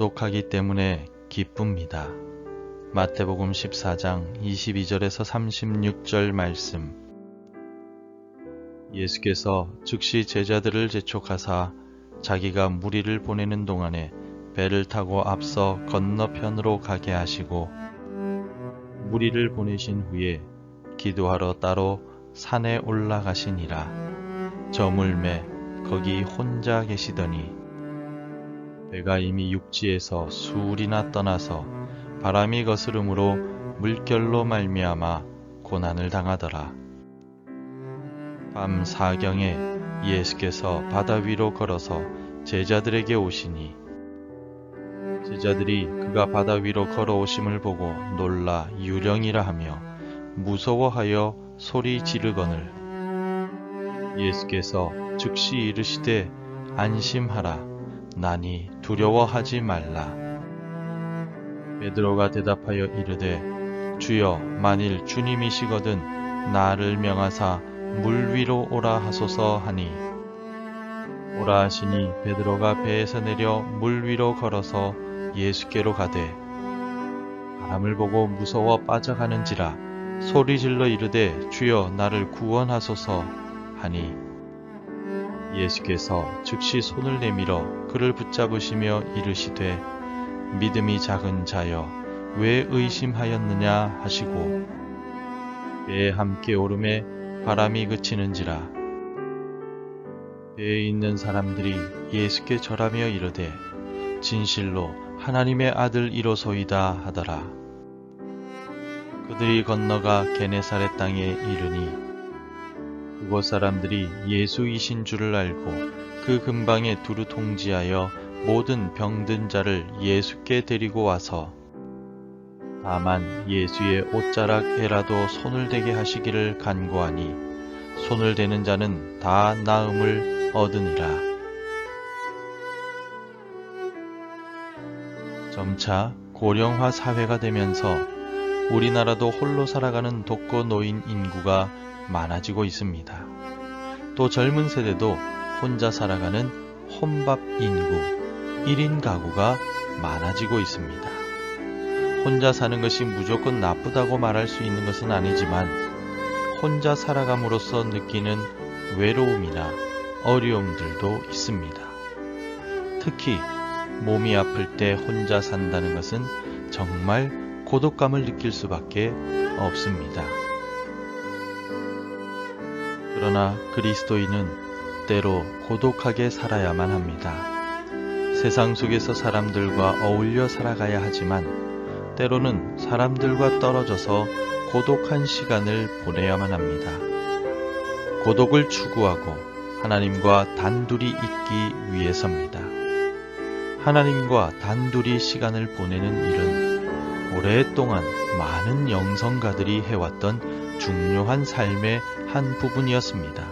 고독하기 때문에 기쁩니다. 마태복음 14장 22절에서 36절 말씀. 예수께서 즉시 제자들을 재촉하사 자기가 무리를 보내는 동안에 배를 타고 앞서 건너편으로 가게 하시고 무리를 보내신 후에 기도하러 따로 산에 올라가시니라. 저물매 거기 혼자 계시더니 배가 이미 육지에서 수울이나 떠나서 바람이 거스름으로 물결로 말미암아 고난을 당하더라. 밤 사경에 예수께서 바다 위로 걸어서 제자들에게 오시니 제자들이 그가 바다 위로 걸어오심을 보고 놀라 유령이라 하며 무서워하여 소리 지르거늘 예수께서 즉시 이르시되 안심하라 나니 두려워하지 말라. 베드로가 대답하여 이르되 주여 만일 주님이시거든 나를 명하사 물 위로 오라 하소서 하니 오라 하시니 베드로가 배에서 내려 물 위로 걸어서 예수께로 가되 바람을 보고 무서워 빠져가는지라 소리질러 이르되 주여 나를 구원하소서 하니 예수께서 즉시 손을 내밀어 그를 붙잡으시며 이르시되 믿음이 작은 자여 왜 의심하였느냐 하시고 배에 함께 오름에 바람이 그치는지라. 배에 있는 사람들이 예수께 절하며 이르되 진실로 하나님의 아들이로소이다 하더라. 그들이 건너가 게네사렛 땅에 이르니 그곳 사람들이 예수이신 줄을 알고 그 근방에 두루 통지하여 모든 병든 자를 예수께 데리고 와서 다만 예수의 옷자락에라도 손을 대게 하시기를 간구하니 손을 대는 자는 다 나음을 얻으니라. 점차 고령화 사회가 되면서 우리나라도 홀로 살아가는 독거 노인 인구가 많아지고 있습니다. 또 젊은 세대도 혼자 살아가는 혼밥 인구, 1인 가구가 많아지고 있습니다. 혼자 사는 것이 무조건 나쁘다고 말할 수 있는 것은 아니지만 혼자 살아감으로써 느끼는 외로움이나 어려움들도 있습니다. 특히 몸이 아플 때 혼자 산다는 것은 정말 고독감을 느낄 수밖에 없습니다. 그러나 그리스도인은 때로 고독하게 살아야만 합니다. 세상 속에서 사람들과 어울려 살아가야 하지만 때로는 사람들과 떨어져서 고독한 시간을 보내야만 합니다. 고독을 추구하고 하나님과 단둘이 있기 위해서입니다. 하나님과 단둘이 시간을 보내는 일은 오랫동안 많은 영성가들이 해왔던 중요한 삶의 한 부분이었습니다.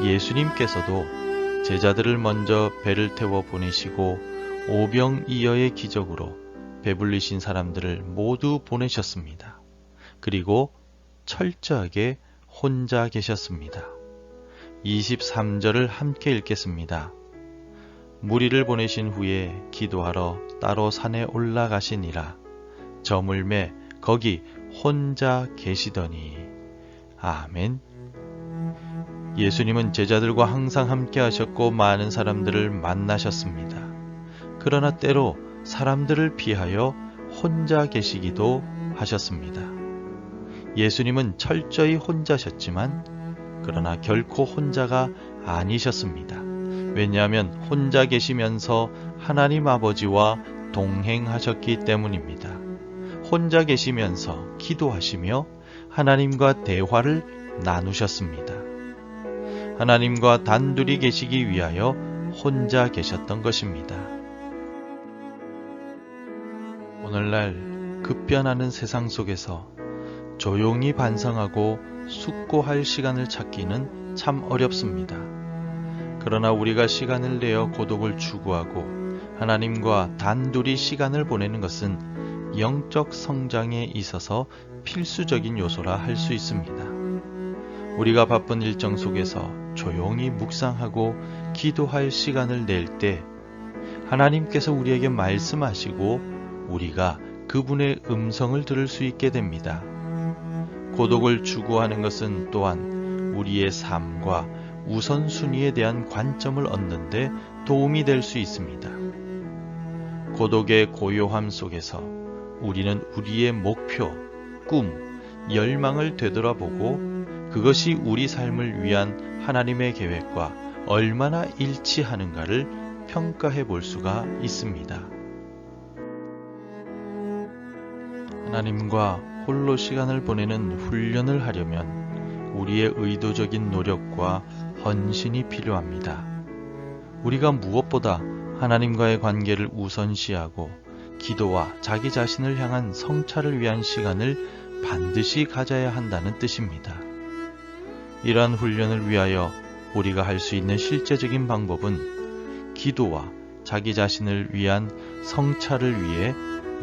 예수님께서도 제자들을 먼저 배를 태워 보내시고 오병이어의 기적으로 배불리신 사람들을 모두 보내셨습니다. 그리고 철저하게 혼자 계셨습니다. 23절을 함께 읽겠습니다. 무리를 보내신 후에 기도하러 따로 산에 올라가시니라. 저물매 거기 혼자 계시더니. 아멘. 예수님은 제자들과 항상 함께 하셨고 많은 사람들을 만나셨습니다. 그러나 때로 사람들을 피하여 혼자 계시기도 하셨습니다. 예수님은 철저히 혼자셨지만 그러나 결코 혼자가 아니셨습니다. 왜냐하면 혼자 계시면서 하나님 아버지와 동행하셨기 때문입니다. 혼자 계시면서 기도하시며 하나님과 대화를 나누셨습니다. 하나님과 단둘이 계시기 위하여 혼자 계셨던 것입니다. 오늘날 급변하는 세상 속에서 조용히 반성하고 숙고할 시간을 찾기는 참 어렵습니다. 그러나 우리가 시간을 내어 고독을 추구하고 하나님과 단둘이 시간을 보내는 것은 영적 성장에 있어서 필수적인 요소라 할 수 있습니다. 우리가 바쁜 일정 속에서 조용히 묵상하고 기도할 시간을 낼 때 하나님께서 우리에게 말씀하시고 우리가 그분의 음성을 들을 수 있게 됩니다. 고독을 추구하는 것은 또한 우리의 삶과 우선순위에 대한 관점을 얻는 데 도움이 될 수 있습니다. 고독의 고요함 속에서 우리는 우리의 목표, 꿈, 열망을 되돌아보고 그것이 우리 삶을 위한 하나님의 계획과 얼마나 일치하는가를 평가해 볼 수가 있습니다. 하나님과 홀로 시간을 보내는 훈련을 하려면 우리의 의도적인 노력과 헌신이 필요합니다. 우리가 무엇보다 하나님과의 관계를 우선시하고 기도와 자기 자신을 향한 성찰을 위한 시간을 반드시 가져야 한다는 뜻입니다. 이러한 훈련을 위하여 우리가 할 수 있는 실제적인 방법은 기도와 자기 자신을 위한 성찰을 위해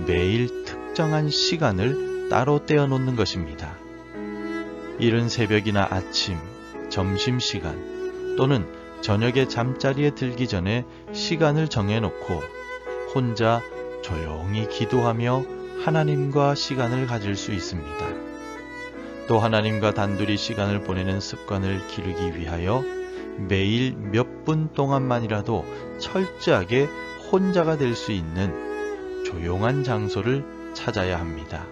매일 특정한 시간을 따로 떼어놓는 것입니다. 이른 새벽이나 아침, 점심시간 또는 저녁에 잠자리에 들기 전에 시간을 정해놓고 혼자 조용히 기도하며 하나님과 시간을 가질 수 있습니다. 또 하나님과 단둘이 시간을 보내는 습관을 기르기 위하여 매일 몇 분 동안만이라도 철저하게 혼자가 될 수 있는 조용한 장소를 찾아야 합니다.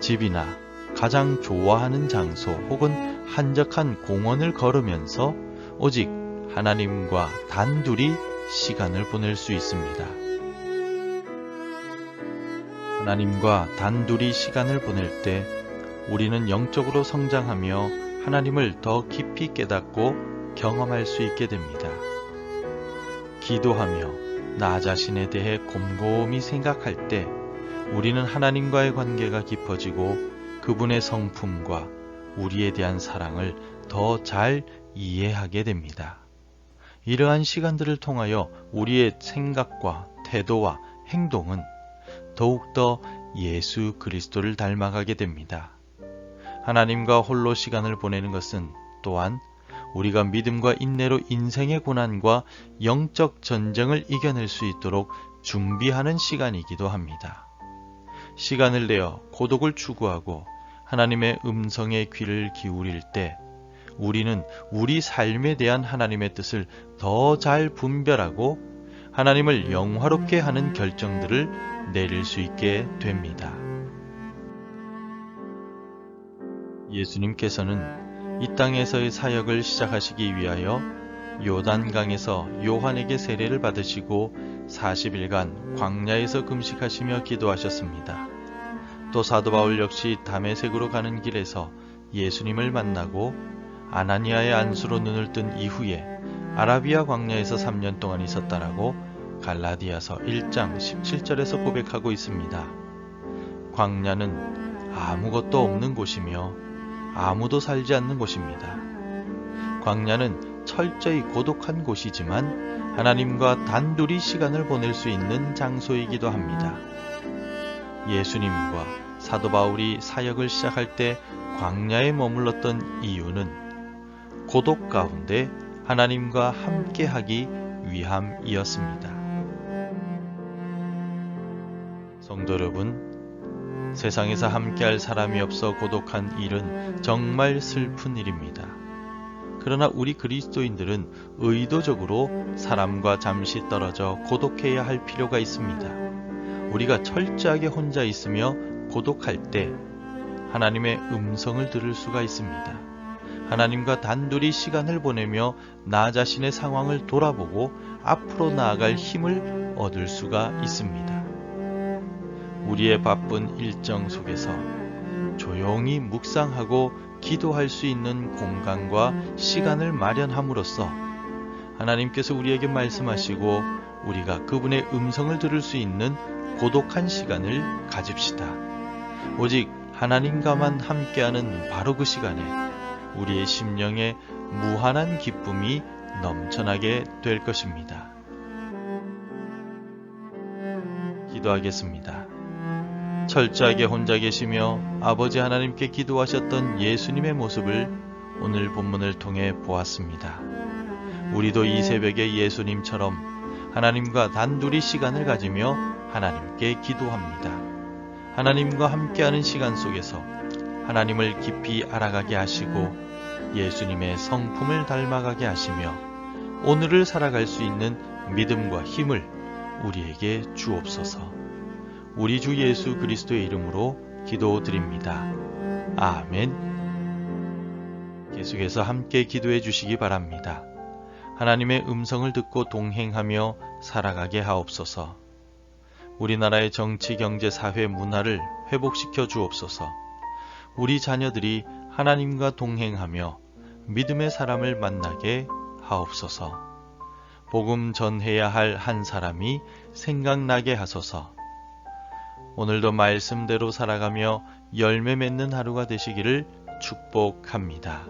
집이나 가장 좋아하는 장소 혹은 한적한 공원을 걸으면서 오직 하나님과 단둘이 시간을 보낼 수 있습니다. 하나님과 단둘이 시간을 보낼 때 우리는 영적으로 성장하며 하나님을 더 깊이 깨닫고 경험할 수 있게 됩니다. 기도하며 나 자신에 대해 곰곰이 생각할 때 우리는 하나님과의 관계가 깊어지고 그분의 성품과 우리에 대한 사랑을 더 잘 이해하게 됩니다. 이러한 시간들을 통하여 우리의 생각과 태도와 행동은 더욱더 예수 그리스도를 닮아가게 됩니다. 하나님과 홀로 시간을 보내는 것은 또한 우리가 믿음과 인내로 인생의 고난과 영적 전쟁을 이겨낼 수 있도록 준비하는 시간이기도 합니다. 시간을 내어 고독을 추구하고 하나님의 음성에 귀를 기울일 때 우리는 우리 삶에 대한 하나님의 뜻을 더 잘 분별하고 하나님을 영화롭게 하는 결정들을 내릴 수 있게 됩니다. 예수님께서는 이 땅에서의 사역을 시작하시기 위하여 요단강에서 요한에게 세례를 받으시고 40일간 광야에서 금식하시며 기도하셨습니다. 또 사도 바울 역시 다메섹으로 가는 길에서 예수님을 만나고 아나니아의 안수로 눈을 뜬 이후에 아라비아 광야에서 3년 동안 있었다라고 갈라디아서 1장 17절에서 고백하고 있습니다. 광야는 아무것도 없는 곳이며 아무도 살지 않는 곳입니다. 광야는 철저히 고독한 곳이지만 하나님과 단둘이 시간을 보낼 수 있는 장소이기도 합니다. 예수님과 사도 바울이 사역을 시작할 때 광야에 머물렀던 이유는 고독 가운데 하나님과 함께하기 위함이었습니다. 성도 여러분, 세상에서 함께할 사람이 없어 고독한 일은 정말 슬픈 일입니다. 그러나 우리 그리스도인들은 의도적으로 사람과 잠시 떨어져 고독해야 할 필요가 있습니다. 우리가 철저하게 혼자 있으며 고독할 때 하나님의 음성을 들을 수가 있습니다. 하나님과 단둘이 시간을 보내며 나 자신의 상황을 돌아보고 앞으로 나아갈 힘을 얻을 수가 있습니다. 우리의 바쁜 일정 속에서 조용히 묵상하고 기도할 수 있는 공간과 시간을 마련함으로써 하나님께서 우리에게 말씀하시고 우리가 그분의 음성을 들을 수 있는 고독한 시간을 가집시다. 오직 하나님과만 함께하는 바로 그 시간에 우리의 심령에 무한한 기쁨이 넘쳐나게 될 것입니다. 기도하겠습니다. 철저하게 혼자 계시며 아버지 하나님께 기도하셨던 예수님의 모습을 오늘 본문을 통해 보았습니다. 우리도 이 새벽에 예수님처럼 하나님과 단둘이 시간을 가지며 하나님께 기도합니다. 하나님과 함께하는 시간 속에서 하나님을 깊이 알아가게 하시고 예수님의 성품을 닮아가게 하시며 오늘을 살아갈 수 있는 믿음과 힘을 우리에게 주옵소서. 우리 주 예수 그리스도의 이름으로 기도드립니다. 아멘. 계속해서 함께 기도해 주시기 바랍니다. 하나님의 음성을 듣고 동행하며 살아가게 하옵소서. 우리나라의 정치, 경제, 사회, 문화를 회복시켜 주옵소서. 우리 자녀들이 하나님과 동행하며 믿음의 사람을 만나게 하옵소서. 복음 전해야 할 한 사람이 생각나게 하소서. 오늘도 말씀대로 살아가며 열매 맺는 하루가 되시기를 축복합니다.